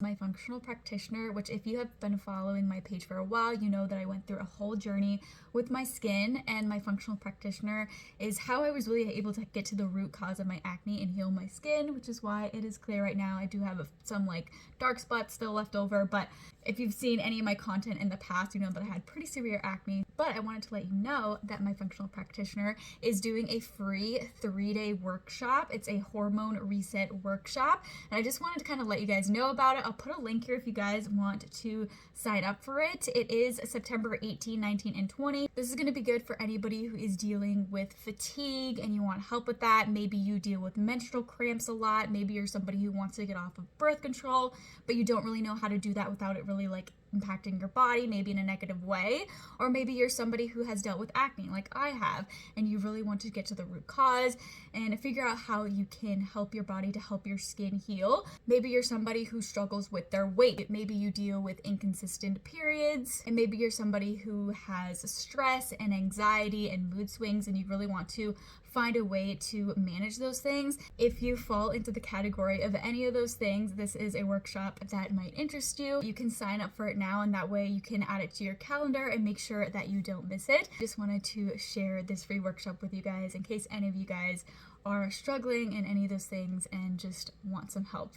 my functional practitioner, which if you have been following my page for a while, you know that I went through a whole journey with my skin, and my functional practitioner is how I was really able to get to the root cause of my acne and heal my skin, which is why it is clear right now. I do have some like dark spots still left over, but if you've seen any of my content in the past, you know that I had pretty severe acne. But I wanted to let you know that my functional practitioner is doing a free 3-day workshop. It's a hormone reset workshop, and I just wanted to kind of let you guys know about it. I'll put a link here if you guys want to sign up for it. It is September 18, 19, and 20. This is going to be good for anybody who is dealing with fatigue and you want help with that. Maybe you deal with menstrual cramps a lot. Maybe you're somebody who wants to get off of birth control, but you don't really know how to do that without it really like impacting your body, maybe in a negative way. Or maybe you're somebody who has dealt with acne like I have, and you really want to get to the root cause and figure out how you can help your body to help your skin heal. Maybe you're somebody who struggles with their weight. Maybe you deal with inconsistent periods, and maybe you're somebody who has stress and anxiety and mood swings, and you really want to find a way to manage those things. If you fall into the category of any of those things, this is a workshop that might interest you. You can sign up for it now, and that way you can add it to your calendar and make sure that you don't miss it. Just wanted to share this free workshop with you guys in case any of you guys are struggling in any of those things and just want some help.